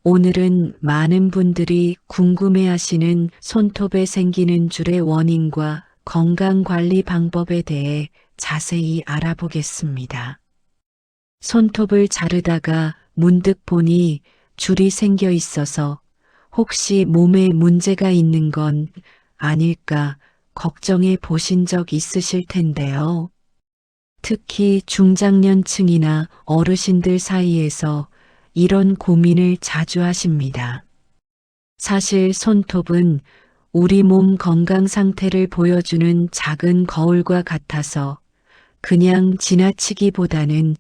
오늘은 많은 분들이 궁금해하시는 손톱에 생기는 줄의 원인과 건강관리 방법에 대해 자세히 알아보겠습니다. 손톱을 자르다가 문득 보니 줄이 생겨 있어서 혹시 몸에 문제가 있는 건 아닐까 걱정해 보신 적 있으실 텐데요. 특히 중장년층이나 어르신들 사이에서 이런 고민을 자주 하십니다. 사실 손톱은 우리 몸 건강 상태를 보여주는 작은 거울과 같아서 그냥 지나치기보다는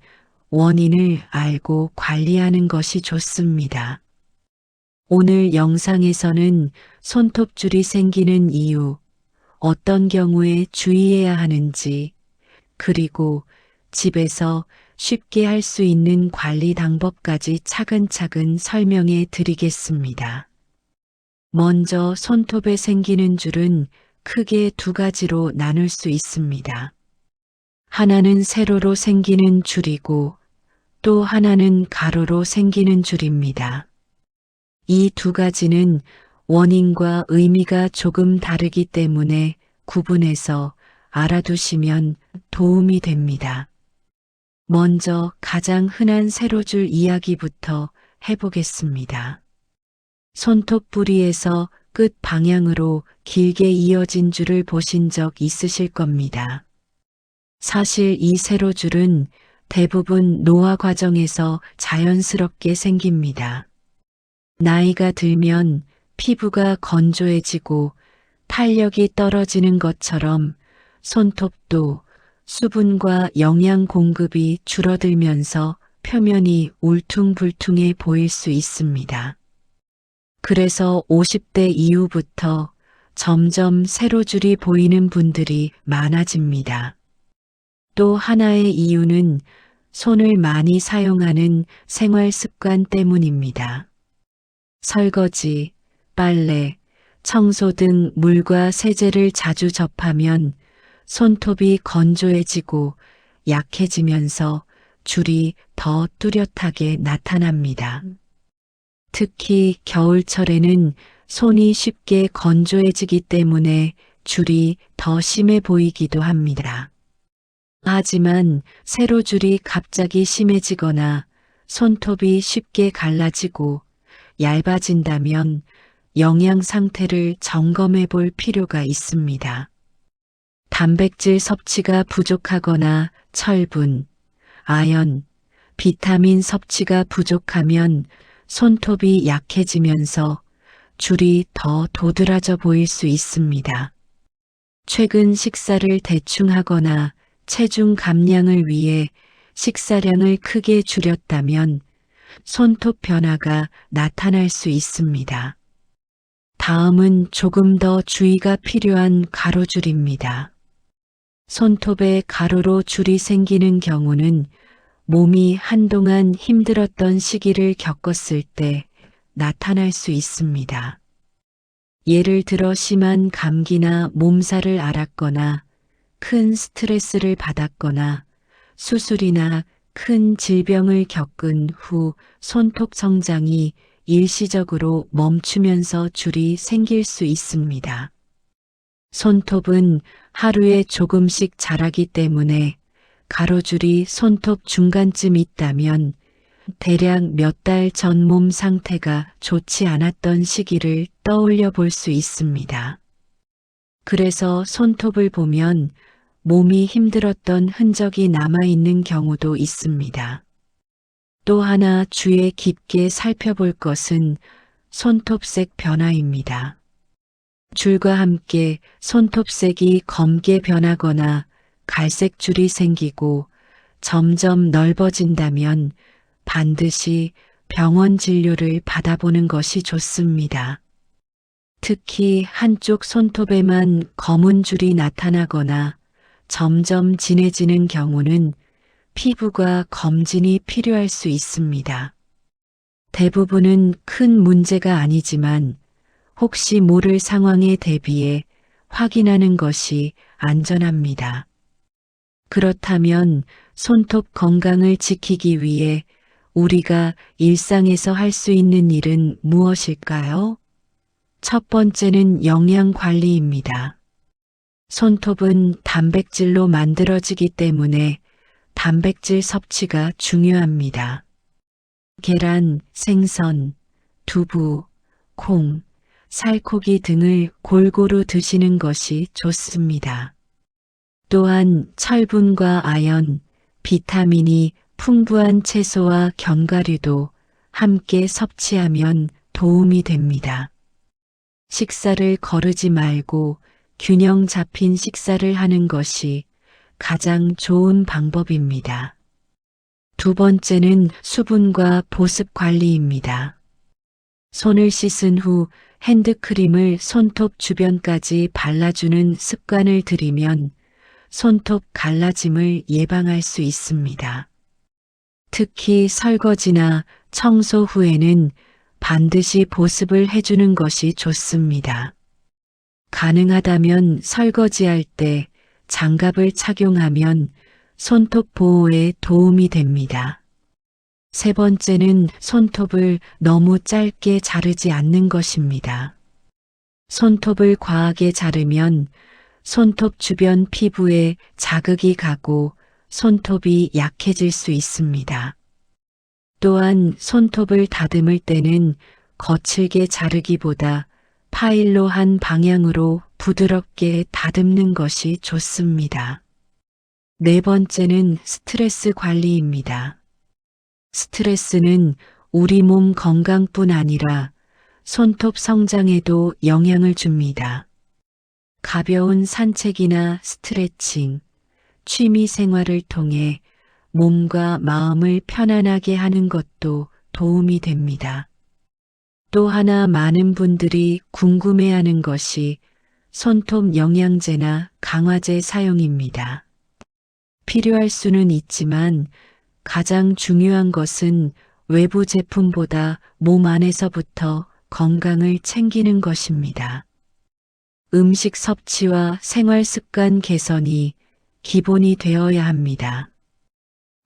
원인을 알고 관리하는 것이 좋습니다. 오늘 영상에서는 손톱줄이 생기는 이유, 어떤 경우에 주의해야 하는지, 그리고 집에서 쉽게 할 수 있는 관리 방법까지 차근차근 설명해 드리겠습니다. 먼저 손톱에 생기는 줄은 크게 두 가지로 나눌 수 있습니다. 하나는 세로로 생기는 줄이고 또 하나는 가로로 생기는 줄입니다. 이 두 가지는 원인과 의미가 조금 다르기 때문에 구분해서 알아두시면 도움이 됩니다. 먼저 가장 흔한 세로줄 이야기부터 해보겠습니다. 손톱 뿌리에서 끝 방향으로 길게 이어진 줄을 보신 적 있으실 겁니다. 사실 이 세로줄은 대부분 노화 과정에서 자연스럽게 생깁니다. 나이가 들면 피부가 건조해지고 탄력이 떨어지는 것처럼 손톱도 수분과 영양 공급이 줄어들면서 표면이 울퉁불퉁해 보일 수 있습니다. 그래서 50대 이후부터 점점 세로줄이 보이는 분들이 많아집니다. 또 하나의 이유는 손을 많이 사용하는 생활 습관 때문입니다. 설거지, 빨래, 청소 등 물과 세제를 자주 접하면 손톱이 건조해지고 약해지면서 줄이 더 뚜렷하게 나타납니다. 특히 겨울철에는 손이 쉽게 건조해지기 때문에 줄이 더 심해 보이기도 합니다. 하지만 세로줄이 갑자기 심해지거나 손톱이 쉽게 갈라지고 얇아진다면 영양 상태를 점검해 볼 필요가 있습니다. 단백질 섭취가 부족하거나 철분, 아연, 비타민 섭취가 부족하면 손톱이 약해지면서 줄이 더 도드라져 보일 수 있습니다. 최근 식사를 대충 하거나 체중 감량을 위해 식사량을 크게 줄였다면 손톱 변화가 나타날 수 있습니다. 다음은 조금 더 주의가 필요한 가로줄입니다. 손톱에 가로로 줄이 생기는 경우는 몸이 한동안 힘들었던 시기를 겪었을 때 나타날 수 있습니다. 예를 들어 심한 감기나 몸살을 앓았거나 큰 스트레스를 받았거나 수술이나 큰 질병을 겪은 후 손톱 성장이 일시적으로 멈추면서 줄이 생길 수 있습니다. 손톱은 하루에 조금씩 자라기 때문에 가로줄이 손톱 중간쯤 있다면 대략 몇 달 전 몸 상태가 좋지 않았던 시기를 떠올려 볼 수 있습니다. 그래서 손톱을 보면 몸이 힘들었던 흔적이 남아있는 경우도 있습니다. 또 하나 주의 깊게 살펴볼 것은 손톱색 변화입니다. 줄과 함께 손톱색이 검게 변하거나 갈색 줄이 생기고 점점 넓어진다면 반드시 병원 진료를 받아보는 것이 좋습니다. 특히 한쪽 손톱에만 검은 줄이 나타나거나 점점 진해지는 경우는 피부과 검진이 필요할 수 있습니다. 대부분은 큰 문제가 아니지만 혹시 모를 상황에 대비해 확인하는 것이 안전합니다. 그렇다면 손톱 건강을 지키기 위해 우리가 일상에서 할 수 있는 일은 무엇일까요? 첫 번째는 영양 관리입니다. 손톱은 단백질로 만들어지기 때문에 단백질 섭취가 중요합니다. 계란, 생선, 두부, 콩, 살코기 등을 골고루 드시는 것이 좋습니다. 또한 철분과 아연, 비타민이 풍부한 채소와 견과류도 함께 섭취하면 도움이 됩니다. 식사를 거르지 말고 균형 잡힌 식사를 하는 것이 가장 좋은 방법입니다. 두 번째는 수분과 보습 관리입니다. 손을 씻은 후 핸드크림을 손톱 주변까지 발라주는 습관을 들이면 손톱 갈라짐을 예방할 수 있습니다. 특히 설거지나 청소 후에는 반드시 보습을 해주는 것이 좋습니다. 가능하다면 설거지할 때 장갑을 착용하면 손톱 보호에 도움이 됩니다. 세 번째는 손톱을 너무 짧게 자르지 않는 것입니다. 손톱을 과하게 자르면 손톱 주변 피부에 자극이 가고 손톱이 약해질 수 있습니다. 또한 손톱을 다듬을 때는 거칠게 자르기보다 파일로 한 방향으로 부드럽게 다듬는 것이 좋습니다. 네 번째는 스트레스 관리입니다. 스트레스는 우리 몸 건강뿐 아니라 손톱 성장에도 영향을 줍니다. 가벼운 산책이나 스트레칭, 취미 생활을 통해 몸과 마음을 편안하게 하는 것도 도움이 됩니다. 또 하나 많은 분들이 궁금해하는 것이 손톱 영양제나 강화제 사용입니다. 필요할 수는 있지만 가장 중요한 것은 외부 제품보다 몸 안에서부터 건강을 챙기는 것입니다. 음식 섭취와 생활 습관 개선이 기본이 되어야 합니다.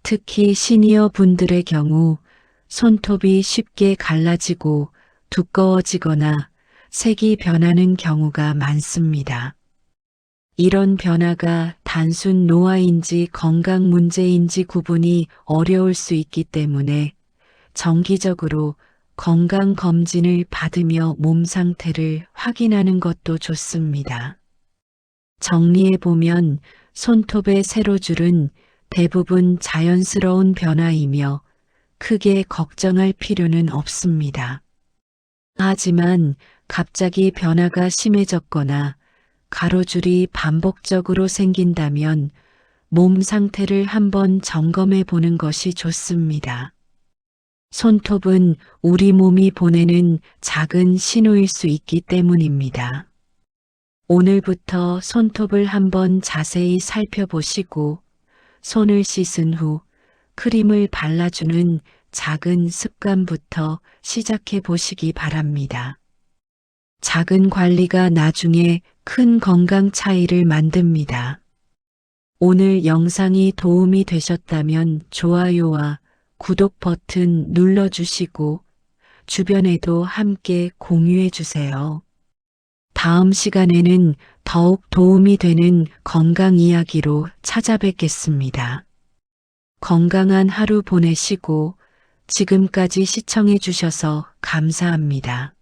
특히 시니어 분들의 경우 손톱이 쉽게 갈라지고 두꺼워지거나 색이 변하는 경우가 많습니다. 이런 변화가 단순 노화인지 건강 문제인지 구분이 어려울 수 있기 때문에 정기적으로 건강검진을 받으며 몸 상태를 확인하는 것도 좋습니다. 정리해보면 손톱의 세로줄은 대부분 자연스러운 변화이며 크게 걱정할 필요는 없습니다. 하지만 갑자기 변화가 심해졌거나 가로줄이 반복적으로 생긴다면 몸 상태를 한번 점검해 보는 것이 좋습니다. 손톱은 우리 몸이 보내는 작은 신호일 수 있기 때문입니다. 오늘부터 손톱을 한번 자세히 살펴보시고 손을 씻은 후 크림을 발라주는 작은 습관부터 시작해 보시기 바랍니다. 작은 관리가 나중에 큰 건강 차이를 만듭니다. 오늘 영상이 도움이 되셨다면 좋아요와 구독 버튼 눌러주시고 주변에도 함께 공유해 주세요. 다음 시간에는 더욱 도움이 되는 건강 이야기로 찾아뵙겠습니다. 건강한 하루 보내시고 지금까지 시청해 주셔서 감사합니다.